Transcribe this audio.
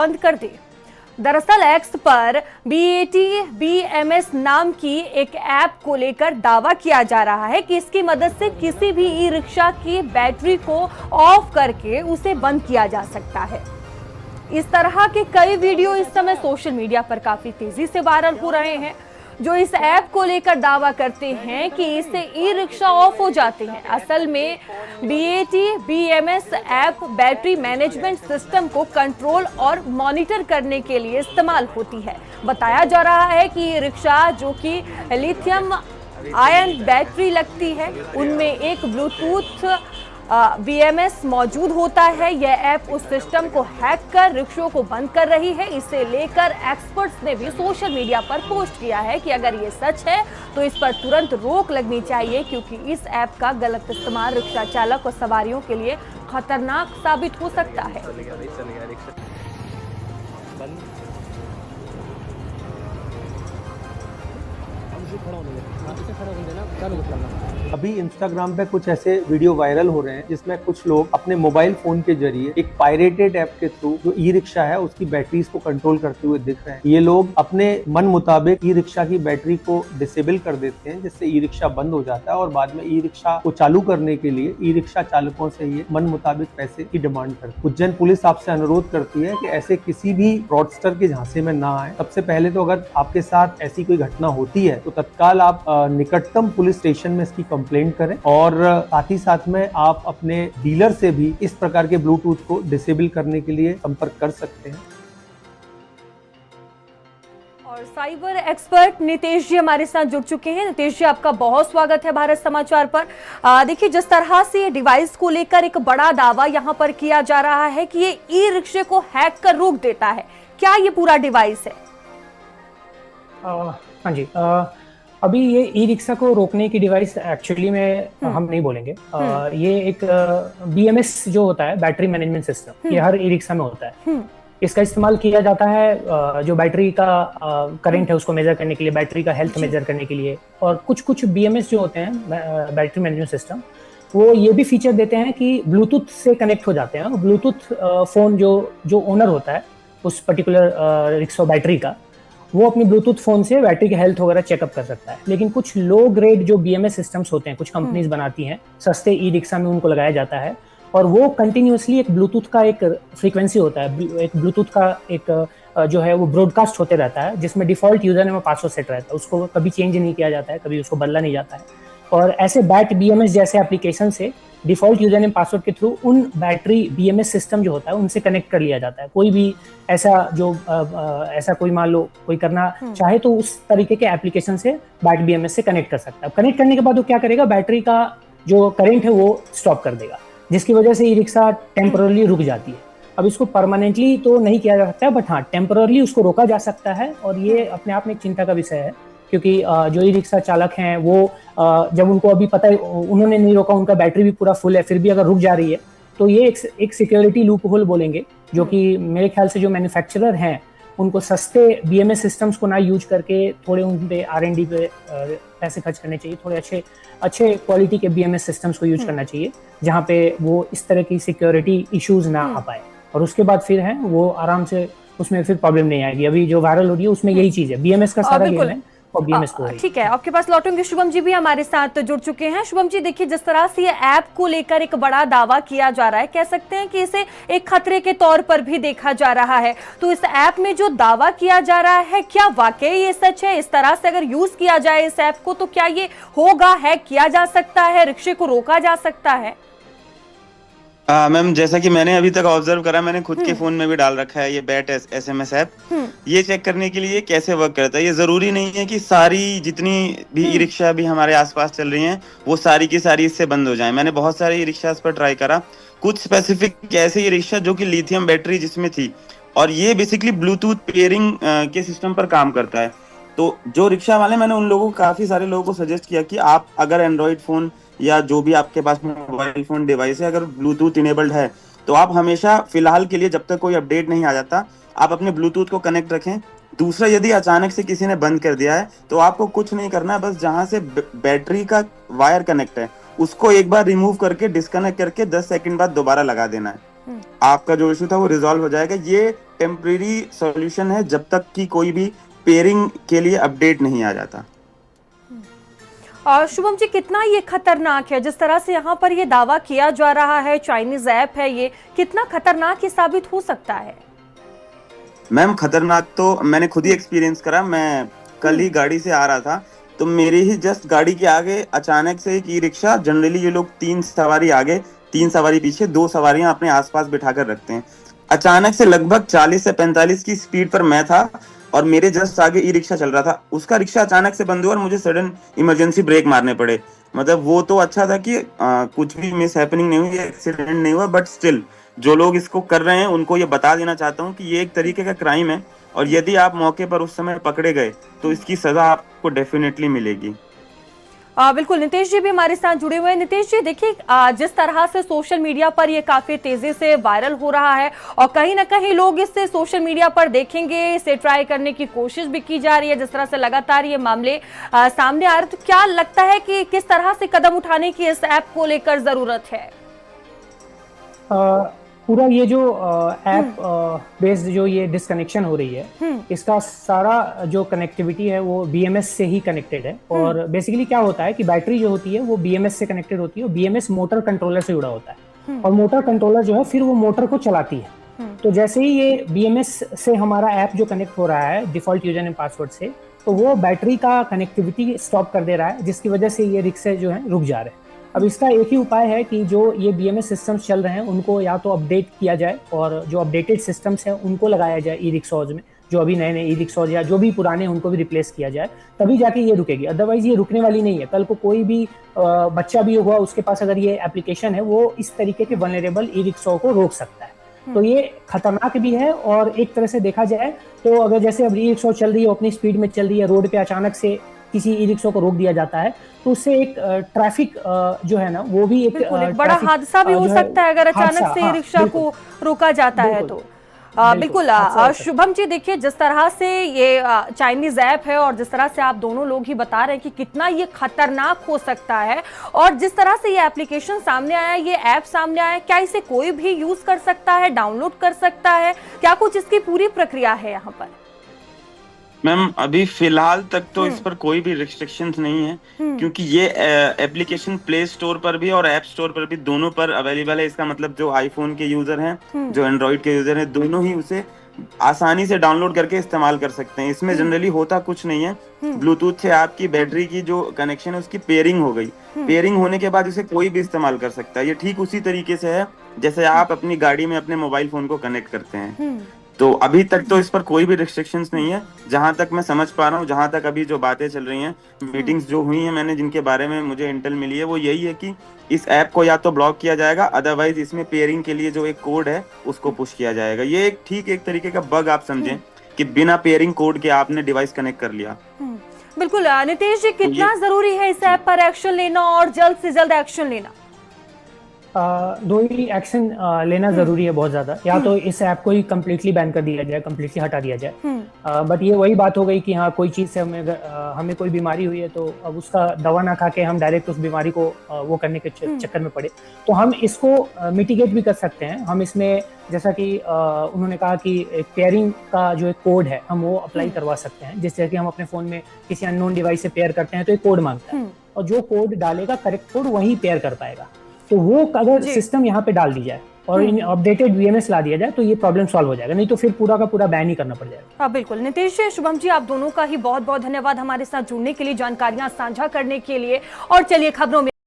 बंद कर दी। दरअसल एक्स पर BAT-BMS नाम की एक ऐप को लेकर दावा किया जा रहा है कि इसकी मदद से किसी भी ई रिक्शा की बैटरी को ऑफ करके उसे बंद किया जा सकता है। इस तरह के कई वीडियो इस समय सोशल मीडिया पर काफी तेजी से वायरल हो रहे हैं, जो इस ऐप को लेकर दावा करते हैं कि इससे ई रिक्शा ऑफ हो जाते हैं। असल में BAT-BMS app battery management system को कंट्रोल और मॉनिटर करने के लिए इस्तेमाल होती है। बताया जा रहा है कि ई रिक्शा जो कि लिथियम आयन बैटरी लगती है, उनमें एक ब्लूटूथ BMS मौजूद होता है। यह ऐप उस सिस्टम को हैक कर रिक्शों को बंद कर रही है। इसे लेकर एक्सपर्ट्स ने भी सोशल मीडिया पर पोस्ट किया है कि अगर ये सच है तो इस पर तुरंत रोक लगनी चाहिए, क्योंकि इस ऐप का गलत इस्तेमाल रिक्शा चालक और सवारियों के लिए खतरनाक साबित हो सकता है। अभी इंस्टाग्राम पे कुछ ऐसे वीडियो वायरल हो रहे हैं जिसमें कुछ लोग अपने मोबाइल फोन के जरिए एक पायरेटेड ऐप के थ्रू जो ई रिक्शा है उसकी बैटरीज को कंट्रोल करते हुए दिख रहे हैं। ये लोग अपने मन मुताबिक ई रिक्शा की बैटरी को डिसेबल कर देते हैं, जिससे ई रिक्शा बंद हो जाता है और बाद में ई रिक्शा को चालू करने के लिए ई रिक्शा चालकों से ये मन मुताबिक पैसे की डिमांड करते हैं। उज्जैन पुलिस आपसे अनुरोध करती है कि ऐसे किसी भी फ्रॉडस्टर के झांसे में ना आए। सबसे पहले तो अगर आपके साथ ऐसी कोई घटना होती है तो तत्काल आप निकटतम पुलिस स्टेशन में इसकी कंप्लेंट करें, और साथ ही साथ में आप अपने डीलर से भी इस प्रकार के ब्लूटूथ को डिसेबल करने के लिए संपर्क कर सकते हैं। और साइबर एक्सपर्ट नितेश जी हमारे साथ जुड़ चुके हैं। नितेश जी, आपका बहुत स्वागत है भारत समाचार पर। देखिए, जिस तरह से ये डिवाइस को लेकर एक बड़ा दावा यहाँ पर किया जा रहा है कि ये ई रिक्शे को हैक कर रोक देता है, क्या ये पूरा डिवाइस है? हाँ जी, अभी ये ई रिक्शा को रोकने की डिवाइस एक्चुअली में हम नहीं बोलेंगे। ये एक BMS जो होता है, बैटरी मैनेजमेंट सिस्टम, ये हर ई रिक्शा में होता है। इसका इस्तेमाल किया जाता है जो बैटरी का करंट है उसको मेजर करने के लिए, बैटरी का हेल्थ मेजर करने के लिए। और कुछ BMS जो होते हैं, बैटरी मैनेजमेंट सिस्टम, वो ये भी फीचर देते हैं कि ब्लूटूथ से कनेक्ट हो जाते हैं। ब्लूटूथ फोन जो ओनर होता है उस पर्टिकुलर रिक्शा बैटरी का, वो अपनी ब्लूटूथ फोन से बैटरी की हेल्थ वगैरह चेकअप कर सकता है। लेकिन कुछ लो ग्रेड जो BMS सिस्टम्स होते हैं, कुछ कंपनीज बनाती हैं, सस्ते ई रिक्शा में उनको लगाया जाता है, और वो कंटिन्यूअसली एक ब्लूटूथ का एक फ्रीक्वेंसी होता है, एक ब्लूटूथ का एक जो है वो ब्रॉडकास्ट होते रहता है, जिसमें डिफॉल्ट यूजर नेम और पासवर्ड सेट रहता है। उसको कभी चेंज नहीं किया जाता है, कभी उसको बदला नहीं जाता है। और ऐसे बैट BMS जैसे एप्लीकेशन से डिफॉल्ट यूजर नेम पासवर्ड के थ्रू उन बैटरी BMS सिस्टम जो होता है उनसे कनेक्ट कर लिया जाता है। कोई भी ऐसा जो ऐसा कोई मान लो कोई करना चाहे तो उस तरीके के एप्लीकेशन से बैट BMS से कनेक्ट कर सकता है। कनेक्ट करने के बाद वो क्या करेगा, बैटरी का जो करंट है वो स्टॉप कर देगा, जिसकी वजह से ई रिक्शा टेम्पररी रुक जाती है। अब इसको परमानेंटली तो नहीं किया जा सकता है, बट हाँ टेम्पररी उसको रोका जा सकता है। और ये अपने आप में एक चिंता का विषय है, क्योंकि जो ई रिक्शा चालक हैं वो जब उनको अभी पता है उन्होंने नहीं रोका, उनका बैटरी भी पूरा फुल है, फिर भी अगर रुक जा रही है तो ये एक सिक्योरिटी लूप होल बोलेंगे, जो कि मेरे ख्याल से जो मैन्युफैक्चरर हैं उनको सस्ते BMS सिस्टम्स को ना यूज करके थोड़े उन पे R&D पे पैसे खर्च करने चाहिए। थोड़े अच्छे क्वालिटी के BMS सिस्टम्स को यूज करना चाहिए, जहाँ पे वो इस तरह की सिक्योरिटी इश्यूज ना आ पाए, और उसके बाद फिर है वो आराम से उसमें फिर प्रॉब्लम नहीं आएगी। अभी जो वायरल हो रही है उसमें यही चीज है, BMS का सारा गेम है। ठीक है, आपके पास लौटूंगे। शुभम जी भी हमारे साथ जुड़ चुके हैं। शुभम जी, देखिए, जिस तरह से ये ऐप को लेकर एक बड़ा दावा किया जा रहा है, कह सकते हैं कि इसे एक खतरे के तौर पर भी देखा जा रहा है, तो इस ऐप में जो दावा किया जा रहा है, क्या वाकई ये सच है? इस तरह से अगर यूज किया जाए इस ऐप को तो क्या ये होगा, हैक किया जा सकता है, रिक्शे को रोका जा सकता है? मैम, जैसा कि मैंने अभी तक ऑब्जर्व करा, मैंने खुद के फोन में भी डाल रखा है ये बैट SMS ऐप। ये चेक करने के लिए कैसे वर्क करता है। ये जरूरी नहीं है कि सारी जितनी भी ई रिक्शा भी हमारे आसपास चल रही हैं वो सारी की सारी इससे बंद हो जाएं। मैंने बहुत सारे ई रिक्शा पर ट्राई करा, कुछ स्पेसिफिक ऐसे ई रिक्शा जो कि लिथियम बैटरी जिसमें थी, और ये बेसिकली ब्लूटूथ पेयरिंग के सिस्टम पर काम करता है। तो जो रिक्शा वाले, मैंने उन लोगों काफी सारे लोगों को सजेस्ट किया कि आप अगर एंड्रॉइड फोन या जो भी आपके पास मोबाइल फोन डिवाइस है, अगर ब्लूटूथ इनेबल्ड है तो आप हमेशा फिलहाल के लिए, जब तक कोई अपडेट नहीं आ जाता, आप अपने ब्लूटूथ को कनेक्ट रखें। दूसरा, यदि अचानक से किसी ने बंद कर दिया है तो आपको कुछ नहीं करना है, बस जहां से बैटरी का वायर कनेक्ट है उसको एक बार रिमूव करके डिस्कनेक्ट करके 10 सेकंड बाद दोबारा लगा देना है। आपका जो इशू था वो रिजॉल्व हो जाएगा। ये टेम्परेरी सॉल्यूशन है जब तक कि कोई भी पेयरिंग के लिए अपडेट नहीं आ जाता। और शुभम जी, कितना ये खतरनाक है जिस तरह से यहाँ पर ये दावा किया जा रहा है, चाइनीज ऐप है ये, कितना खतरनाक ये साबित हो सकता है? मैम खतरनाक तो मैंने खुद ही एक्सपीरियंस करा। मैं कल ही गाड़ी से आ रहा था तो मेरी ही जस्ट गाड़ी के आगे अचानक से एक ई रिक्शा, जनरली ये लोग 3 सवारी आगे 3 सवारी पीछे 2 सवारियां अपने आसपास बिठा कर रखते हैं, अचानक से लगभग 40 से 45 की स्पीड पर मैं था और मेरे जस्ट आगे ई रिक्शा चल रहा था। उसका रिक्शा अचानक से बंद हुआ और मुझे सडन इमरजेंसी ब्रेक मारने पड़े। मतलब वो तो अच्छा था कि कुछ भी मिस हैपनिंग नहीं हुई, एक्सीडेंट नहीं हुआ, बट स्टिल जो लोग इसको कर रहे हैं उनको ये बता देना चाहता हूँ कि ये एक तरीके का क्राइम है और यदि आप मौके पर उस समय पकड़े गए तो इसकी सजा आपको डेफिनेटली मिलेगी। बिल्कुल, नितेश जी भी हमारे साथ जुड़े हुए हैं। नितेश जी, देखिए जिस तरह से सोशल मीडिया पर ये काफी तेजी से वायरल हो रहा है और कहीं ना कहीं लोग इससे सोशल मीडिया पर देखेंगे, इसे ट्राई करने की कोशिश भी की जा रही है, जिस तरह से लगातार ये मामले सामने आ रहे हैं, तो क्या लगता है कि किस तरह से कदम उठाने की इस ऐप को लेकर जरूरत है? पूरा ये जो ऐप बेस्ड जो ये डिस्कनेक्शन हो रही है, इसका सारा जो कनेक्टिविटी है वो BMS से ही कनेक्टेड है। और बेसिकली क्या होता है कि बैटरी जो होती है वो BMS से कनेक्टेड होती है और BMS मोटर कंट्रोलर से जुड़ा होता है और मोटर कंट्रोलर जो है फिर वो मोटर को चलाती है। तो जैसे ही ये BMS से हमारा ऐप जो कनेक्ट हो रहा है डिफॉल्ट यूजर नेम पासवर्ड से, तो वो बैटरी का कनेक्टिविटी स्टॉप कर दे रहा है, जिसकी वजह से ये रिक्शे जो है रुक जा रहे हैं। अब इसका एक ही उपाय है कि जो ये BMS सिस्टम्स चल रहे हैं उनको या तो अपडेट किया जाए और जो अपडेटेड सिस्टम्स हैं उनको लगाया जाए ई रिक्शाज में, जो अभी नए नए ई रिक्शाज या जो भी पुराने हैं उनको भी रिप्लेस किया जाए, तभी जाके ये रुकेगी। अदरवाइज ये रुकने वाली नहीं है। कल को कोई भी बच्चा भी होगा उसके पास अगर ये एप्लीकेशन है, वो इस तरीके के वल्नरेबल ई रिक्शा को रोक सकता है। तो ये खतरनाक भी है और एक तरह से देखा जाए तो अगर जैसे अब ई रिक्शा चल रही है, अपनी स्पीड में चल रही है, रोड पे अचानक से किसी ई रिक्शा को रोक दिया जाता है तो उससे एक ट्रैफिक जो है ना वो भी एक बड़ा हादसा भी हो सकता है अगर अचानक से ई रिक्शा को रोका जाता है तो। बिल्कुल शुभम जी, देखिए जिस तरह से ये चाइनीज ऐप है और जिस तरह से आप दोनों लोग ही बता रहे हैं कि कितना ये खतरनाक हो सकता है और जिस तरह से ये एप्लीकेशन सामने आया, ये ऐप सामने आया, क्या इसे कोई भी यूज कर सकता है, डाउनलोड कर सकता है, क्या कुछ इसकी पूरी प्रक्रिया है यहाँ पर? मैम अभी फिलहाल तक तो इस पर कोई भी रिस्ट्रिक्शंस नहीं है क्योंकि ये एप्लीकेशन प्ले स्टोर पर भी और ऐप स्टोर पर भी दोनों पर अवेलेबल है। इसका मतलब जो आईफोन के यूजर हैं, जो एंड्रॉइड के यूजर हैं, दोनों ही उसे आसानी से डाउनलोड करके इस्तेमाल कर सकते हैं। इसमें जनरली होता कुछ नहीं है, ब्लूटूथ से आपकी बैटरी की जो कनेक्शन है उसकी पेयरिंग हो गई। पेयरिंग होने के बाद इसे कोई भी इस्तेमाल कर सकता है। ये ठीक उसी तरीके से है जैसे आप अपनी गाड़ी में अपने मोबाइल फोन को कनेक्ट करते हैं। तो अभी तक तो इस पर कोई भी रिस्ट्रिक्शंस नहीं है, जहां तक मैं समझ पा रहा हूँ। जहां तक अभी जो बातें चल रही हैं, मीटिंग्स जो हुई हैं मैंने, जिनके बारे में मुझे इंटेल मिली है, वो यही है कि इस ऐप को या तो ब्लॉक किया जाएगा, अदरवाइज इसमें पेयरिंग के लिए जो एक कोड है उसको पुश किया जाएगा। ये एक ठीक एक तरीके का बग आप समझें कि बिना पेयरिंग कोड के आपने डिवाइस कनेक्ट कर लिया। बिल्कुल नितेश जी, कितना जरूरी है इस ऐप पर एक्शन लेना और जल्द से जल्द एक्शन लेना? दो ही एक्शन लेना जरूरी है बहुत ज्यादा। या तो इस ऐप को ही कम्प्लीटली बैन कर दिया जाए, कम्प्लीटली हटा दिया जाए। बट ये वही बात हो गई कि हाँ, कोई चीज से हमें कोई बीमारी हुई है तो अब उसका दवा ना खा के हम डायरेक्ट उस बीमारी को वो करने के चक्कर में पड़े। तो हम इसको मिटिगेट भी कर सकते हैं। हम इसमें जैसा कि उन्होंने कहा कि पेयरिंग का जो एक कोड है हम वो अप्लाई करवा सकते हैं। जैसे कि हम अपने फोन में किसी अननोन डिवाइस से पेयर करते हैं तो एक कोड मांगता है और जो कोड डालेगा करेक्ट कोड वही पेयर कर पाएगा। तो वो अगर सिस्टम यहाँ पे डाल दी जाए और इन अपडेटेड BMS ला दिया जाए तो ये प्रॉब्लम सॉल्व हो जाएगा, नहीं तो फिर पूरा का पूरा बैन ही करना पड़ जाएगा। हाँ बिल्कुल। नितेश, शुभम जी, आप दोनों का ही बहुत बहुत धन्यवाद हमारे साथ जुड़ने के लिए, जानकारियां साझा करने के लिए। और चलिए खबरों में